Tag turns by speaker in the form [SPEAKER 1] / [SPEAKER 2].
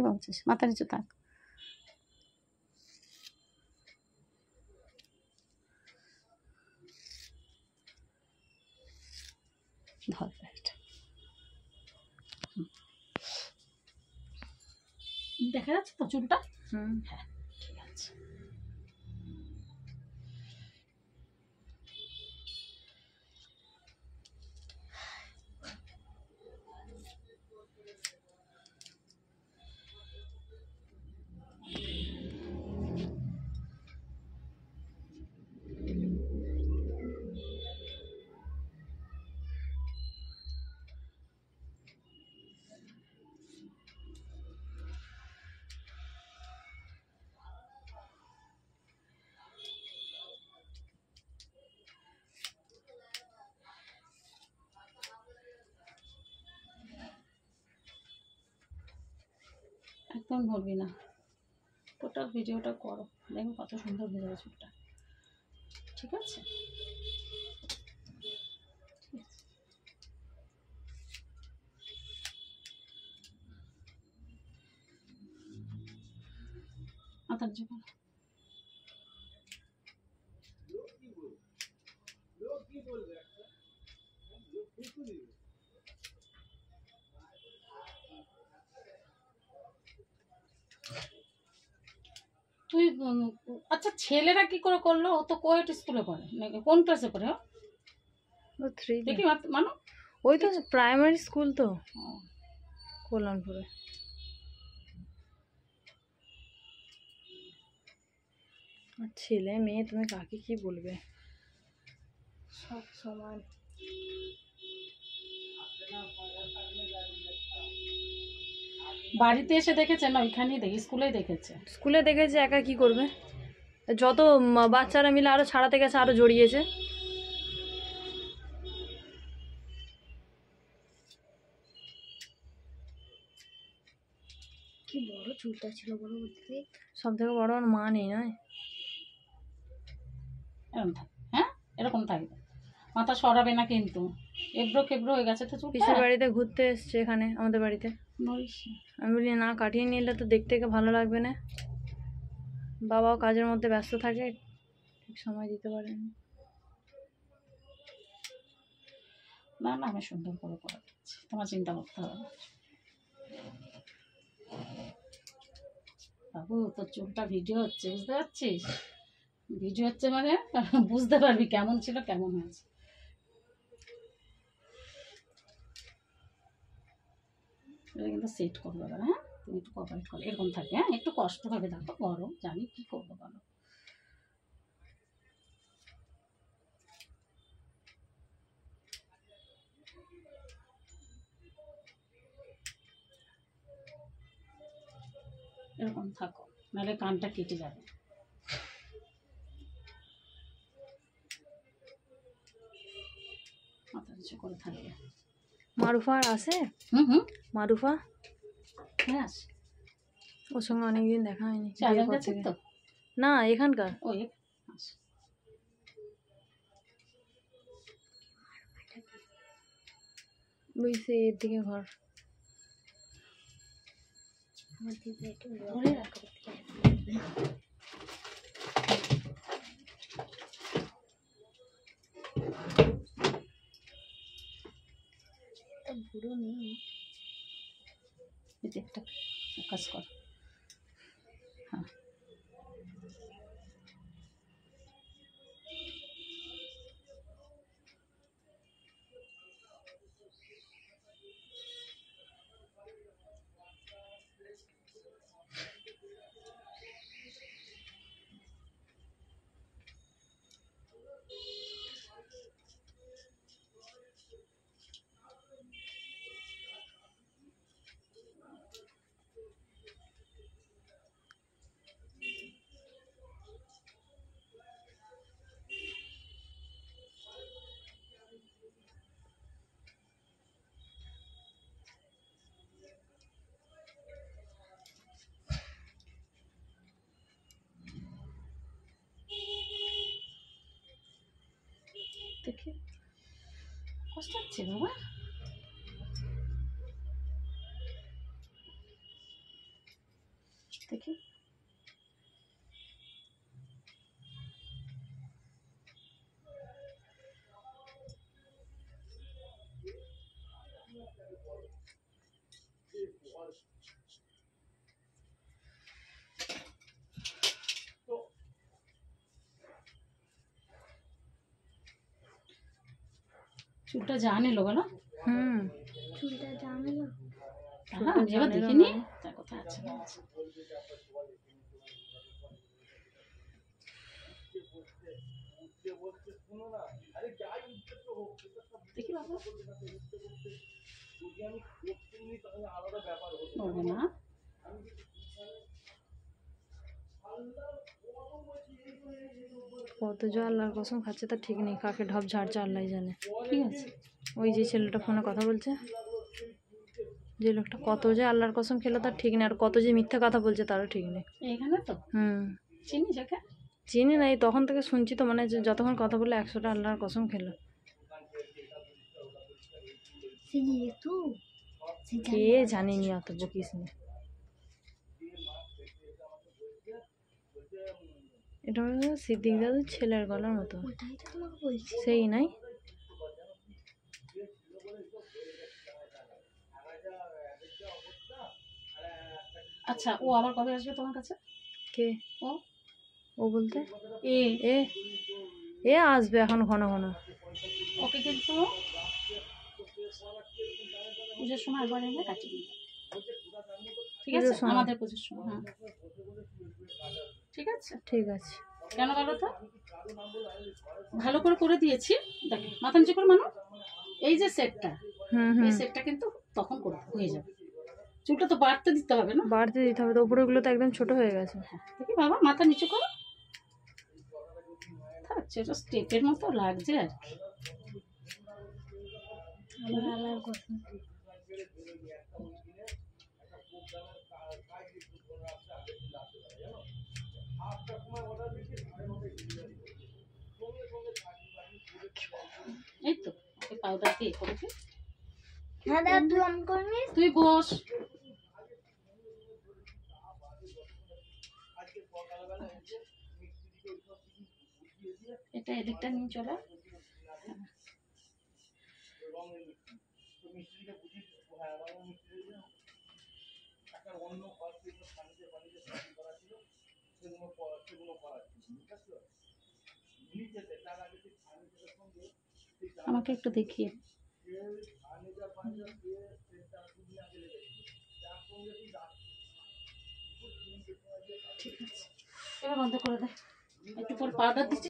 [SPEAKER 1] ভাবছিস? মাথা নিচু থাক। ধর একটা দেখা যাচ্ছে তো চুলটা? হ্যাঁ ঠিক আছে। একদম ধরবি না, টোটাল ভিডিওটা করো, দেখো কত সুন্দর হয়ে যাবে চুলটা। ঠিক আছে, মাথার জন্য তুই আচ্ছা ছেলেরা কি করে করলো? ও তো কোয়েট স্কুলে পড়ে নাকি কোন ক্লাসে পড়ে?
[SPEAKER 2] ও 3
[SPEAKER 1] দেখি মানো
[SPEAKER 2] ওই তো প্রাইমারি স্কুল তো কল্যাণপুরে। ছেলে মেয়ে তুমি কাকে কি বলবে সব সময়।
[SPEAKER 1] বাড়িতে এসে দেখেছে না? ওইখানেই দেখি, স্কুলেই দেখেছে।
[SPEAKER 2] স্কুলে দেখেছে, একা কি করবে? যত বাচ্চারা মিলে আরো ছাড়াতে গেছে, আরো জড়িয়েছে। কি বড় চুলটা ছিল বড় বলতে, সব থেকে বড় আমার মা নেই নয়।
[SPEAKER 1] এরকম থাকে, হ্যাঁ এরকম থাকবে, মাথা সরাবে না কিন্তু। এবড়ো খেবড়ো হয়ে গেছে তো চুলটা।
[SPEAKER 2] পিসের বাড়িতে ঘুরতে এসছে এখানে আমাদের বাড়িতে, আমি বলি না কাটিয়ে নিলে তো দেখতে ভালো লাগবে না। বাবাও কাজের মধ্যে ব্যস্ত থাকে, ঠিক সময় দিতে পারেনি।
[SPEAKER 1] না না আমি সুন্দর করে করে দিচ্ছি, তোমার চিন্তা করতে হবে না। বাবু তোর চুলটা ভিডিও হচ্ছে, বুঝতে পারছিস? ভিডিও হচ্ছে মানে বুঝতে পারবি কেমন ছিল কেমন হয়েছে। এটা কিন্তু সেট করবে না, হ্যাঁ তুমি একটু কপারেট করো, এরকম থাকে, হ্যাঁ একটু কষ্ট হবে, দেখো গরম জানি, কি করবো বলো। এরকম থাকো, নাহলে কানটা কেটে যাবে। মাথা নিচু করে থাকবে।
[SPEAKER 2] মারুফা আর আসে? মারুফা
[SPEAKER 1] হ্যাঁ আসে,
[SPEAKER 2] ওর সঙ্গে অনেকদিন দেখা হয়নি।
[SPEAKER 1] তো
[SPEAKER 2] না এখানকার
[SPEAKER 1] ওই আসে।
[SPEAKER 2] বুঝছি, এর দিকে ঘর।
[SPEAKER 1] বুড়ো নেই, একটা ফোকাস কর। হ্যাঁ দেখি কষ্ট হচ্ছে বাবা। দেখি চুলটা জানে লোক না।
[SPEAKER 3] চুলটা জানলো
[SPEAKER 1] আমি এবার দেখিনি তার কথা আছে না আছে। দেখি বাবা নড়বে না।
[SPEAKER 2] কত যে আল্লাহর কসম খাচ্ছে তা ঠিক নেই, কাকে ঢপ ঝাড়ছে আল্লাহ জানে।
[SPEAKER 1] ঠিক আছে
[SPEAKER 2] ওই যে ছেলেটা ফোনে কথা বলছে, যে লোকটা কত যে আল্লাহর কসম খেলো তার ঠিক নেই, আর কত যে মিথ্যা কথা বলছে তারও ঠিক নেই।
[SPEAKER 1] এইখানে তো চিনিস ওকে?
[SPEAKER 2] চিনি নাই, তখন থেকে শুনছি তো, মানে যে যতক্ষণ কথা বললে 100টা আল্লাহর কসম খেলো। কে জানিনি, অত বকিস নি। এটা মনে হয় সিদ্দিক দাদুর ছেলের গলার মতো।
[SPEAKER 3] ওটাই তো তোমাকে বলছি।
[SPEAKER 2] সেই নাই?
[SPEAKER 1] আচ্ছা ও আবার কবে আসবে তোমার কাছে?
[SPEAKER 2] কে?
[SPEAKER 1] ও
[SPEAKER 2] ও বলতে
[SPEAKER 1] এ
[SPEAKER 2] এ এ আসবে এখন ঘন ঘন।
[SPEAKER 1] ওকে কিন্তু পুজোর সময় একবার এনে কাটিয়ে দিই। ঠিক আছে আমাদের পুজোর সময়। হ্যাঁ ঠিক আছে
[SPEAKER 2] ঠিক আছে।
[SPEAKER 1] কেন বলো তো? ভালো করে করে দিয়েছি। দেখো মাথা নিচু করে মানো, এই যে সেটটা এই সেটটা কিন্তু তখন করতে হয়ে যাবে। চুলটা তো বাড়তে দিতে হবে না?
[SPEAKER 2] বাড়তে দিতে হবে তো, উপরেগুলো তো একদম ছোট হয়ে গেছে।
[SPEAKER 1] দেখি বাবা মাথা নিচু করো, থাকছে ওটা স্টেপের মতো লাগছে আর কি।
[SPEAKER 3] আল্লাহর কসম
[SPEAKER 1] এই তো ওকে পাউডার দিয়ে করে দিই।
[SPEAKER 3] দাদা তুই অন করবি?
[SPEAKER 1] তুই বস। এটা এদিকটা নিয়ে চলে। আমাকে একটু দেখিয়ে ঠিক আছে এবার বন্ধ করে দে। একটু পর পাউডার দিচ্ছি।